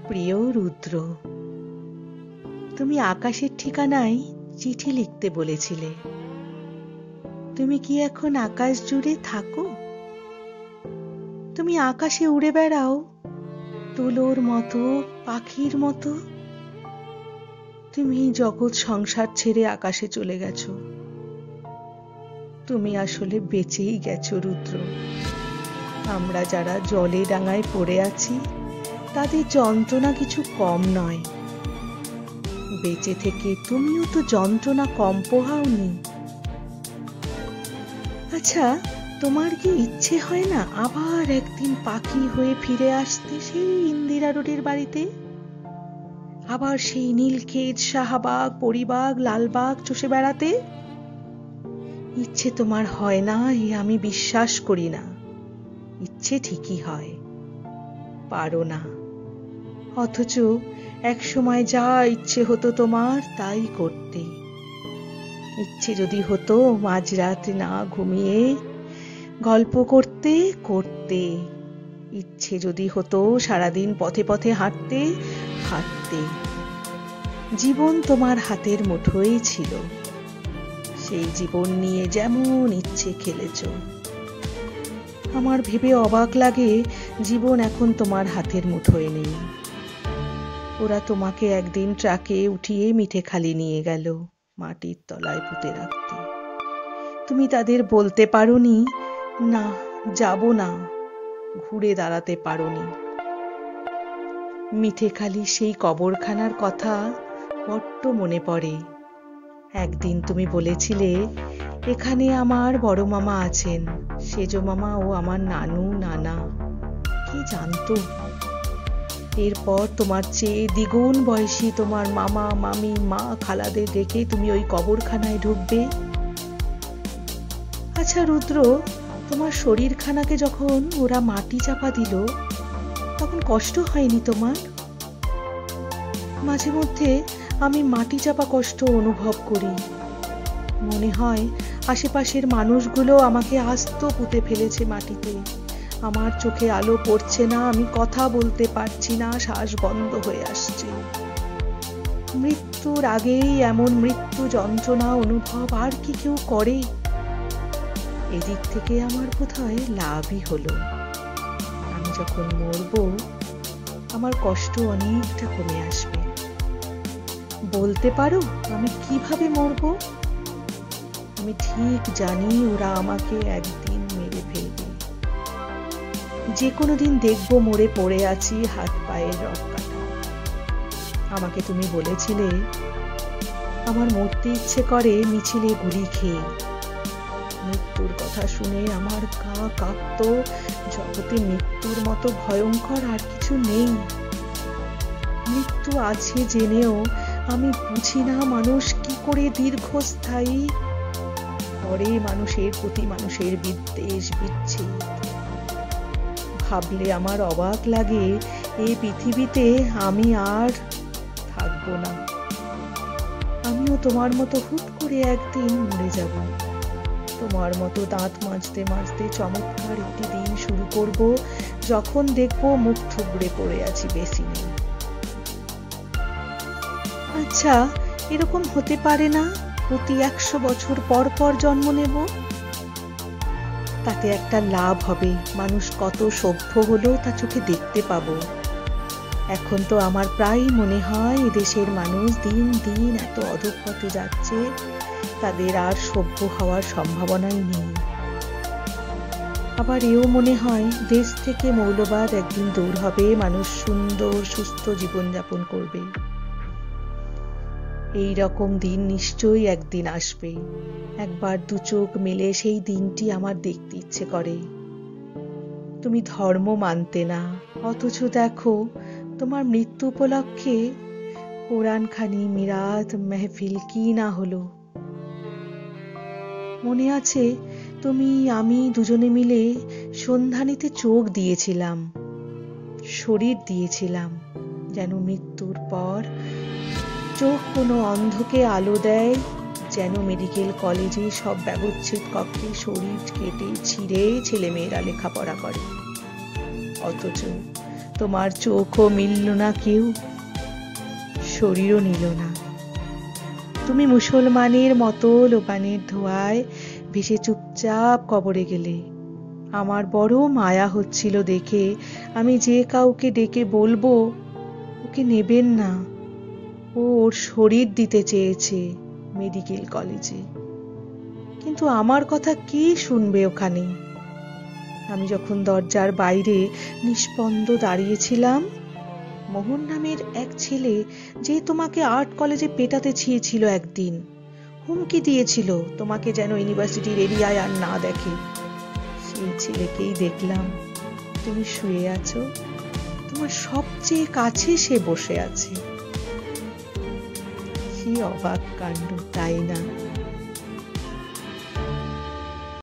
প্রিয় রুদ্র, তুমি আকাশের ঠিকানায় চিঠি লিখতে বলেছিলে। তুমি কি এখন আকাশ জুড়ে থাকো? তুমি আকাশে উড়ে বেড়াও তুলোর মতো, পাখির মতো? তুমি জগৎ সংসার ছেড়ে আকাশে চলে গেছো। তুমি আসলে বেঁচেই গেছো রুদ্র। আমরা যারা জলে ডাঙায় পড়ে আছি তাদের যন্ত্রণা কিছু কম নয়। বেঁচে থেকে তুমিও তো যন্ত্রণা কম পোহাওনি। আচ্ছা, তোমার কি ইচ্ছে হয় না আবার একদিন পাখি হয়ে ফিরে আসতে সেই ইন্দিরা রোডের বাড়িতে? আবার সেই নীলক্ষেত, শাহবাগ, পরিবাগ, লালবাগ চষে বেড়াতে? ইচ্ছে তোমার হয় না এ আমি বিশ্বাস করি না। ইচ্ছে ঠিকই হয়, পারো না। অথচ এক সময় যা ইচ্ছে হতো তোমার তাই করতে। ইচ্ছে যদি হতো মাঝরাত না ঘুমিয়ে গল্প করতে করতে, ইচ্ছে যদি হতো সারাদিন পথে পথে হাঁটতে হাঁটতে। জীবন তোমার হাতের মুঠোয় ছিল, সেই জীবন নিয়ে যেমন ইচ্ছে খেলেছ। আমার ভেবে অবাক লাগে জীবন এখন তোমার হাতের মুঠোয় নেই। ওরা তোমাকে একদিন ট্রাকে উঠিয়ে মিঠেখালি নিয়ে গেল মাটির তলায় পুঁতে রাখতে। তুমি তাদের বলতে পারোনি না, যাব না, ঘুরে দাঁড়াতে পারোনি। মিঠেখালি সেই কবরখানার কথা বড্ড মনে পড়ে। একদিন তুমি বলেছিলে, এখানে আমার বড় মামা আছেন, সেজ মামা ও আমার নানু নানা। কে জানতো এরপর তোমার চেয়ে দ্বিগুণ বয়সী তোমার মামা মামি মা খালাদের রেখে তুমি ওই কবরখানায় ঢুকবে? আচ্ছা রুদ্র, তোমার শরীরখানাকে যখন ওরা মাটি চাপা দিল তখন কষ্ট হয়নি তোমার? মাঝে মধ্যে আমি মাটি চাপা কষ্ট অনুভব করি। মনে হয় আশেপাশের মানুষগুলো আমাকে আস্ত পুঁতে ফেলেছে মাটিতে। আমার চোখে আলো পড়ছে না, আমি কথা বলতে পারছি না, শ্বাস বন্ধ হয়ে আসছে। মৃত্যুর আগেই এমন মৃত্যু যন্ত্রণা অনুভব আর কি কেউ করে? এদিক থেকে আমার বোধহয় লাভই হলো। আমি যখন মরবো আমার কষ্ট অনেকটা কমে আসবে। বলতে পারো আমি কিভাবে মরবো? আমি ঠিক জানি ওরা আমাকে একদিন মেরে ফেলবে। যে কোনো দিন দেখবো মরে পড়ে আছি, হাত পায়ের রক কাটা। আমাকে তুমি বলেছিলে আমার মরতে ইচ্ছে করে মিছিলে গুলি খেয়ে। মৃত্যুর কথা শুনে আমার গা কাঁপত। জগতে মৃত্যুর মতো ভয়ঙ্কর আর কিছু নেই। মৃত্যু আছে জেনেও আমি বুঝি না মানুষ কি করে দীর্ঘস্থায়ী করে মানুষের প্রতি মানুষের বিদ্বেষ বিচ্ছেদ। ভাবলে আমার অবাক লাগে এই পৃথিবীতে আমি আর থাকবো না। আমিও তোমার মতো হুট করে একদিন মরে যাব। তোমার মতো দাঁত মাজতে মাজতে চমৎকার একটি দিন শুরু করব যখন দেখবো মুখ থুবড়ে পড়ে আছি বেসিনে। আচ্ছা, এরকম হতে পারে না প্রতি 100 বছর পর পর জন্ম নেব? তাতে একটা লাভ হবে, মানুষ কত সভ্য হলো তা চোখে দেখতে পাবো। এখন তো আমার প্রায় মনে হয় এদেশের মানুষ দিন দিন এত অধঃপথে যাচ্ছে, তাদের আর সভ্য হওয়ার সম্ভাবনাই নেই। আবার এও মনে হয় দেশ থেকে মৌলবাদ একদিন দূর হবে, মানুষ সুন্দর সুস্থ জীবনযাপন করবে। এই রকম দিন নিশ্চয়ই একদিন আসবে। একবার দু চোখ মেলে সেই দিনটি আমার দেখতে ইচ্ছে করে। তুমি ধর্ম মানতে না, অথচ দেখো তোমার মৃত্যু উপলক্ষে কোরআনখানি, মিরাত, মেহফিল কি না হলো। মনে আছে তুমি আমি দুজনে মিলে সন্ধানীতে চোখ দিয়েছিলাম, শরীর দিয়েছিলাম, যেন মৃত্যুর পর চোখ কোনো অন্ধকে আলো দেয়, যেন মেডিকেল কলেজে সব ব্যবচ্ছেদ কক্ষে শরীর কেটে ছিঁড়ে ছেলেমেয়েরা লেখাপড়া করে। অথচ তোমার চোখও মিলল না কেউ, শরীরও নিল না। তুমি মুসলমানের মতো লোবানের ধোঁয়ায় ভেসে চুপচাপ কবরে গেলে। আমার বড় মায়া হচ্ছিল দেখে। আমি যে কাউকে ডেকে বলবো, ওকে নেবেন না, ও ওর শরীর দিতে চেয়েছে মেডিকেল কলেজে। কিন্তু আমার কথা কে শুনবে ওখানে? আমি যখন দরজার বাইরে নিস্পন্দ দাঁড়িয়েছিলাম, মোহন নামের এক ছেলে, যে তোমাকে আর্ট কলেজে পেটাতে চেয়েছিল একদিন, হুমকি দিয়েছিল তোমাকে যেন ইউনিভার্সিটির এরিয়ায় আর না দেখে, সেই ছেলেকেই দেখলাম। তুমি শুয়ে আছো, তোমার সবচেয়ে কাছে সে বসে আছে। কি অবাক কাণ্ড, তাই না?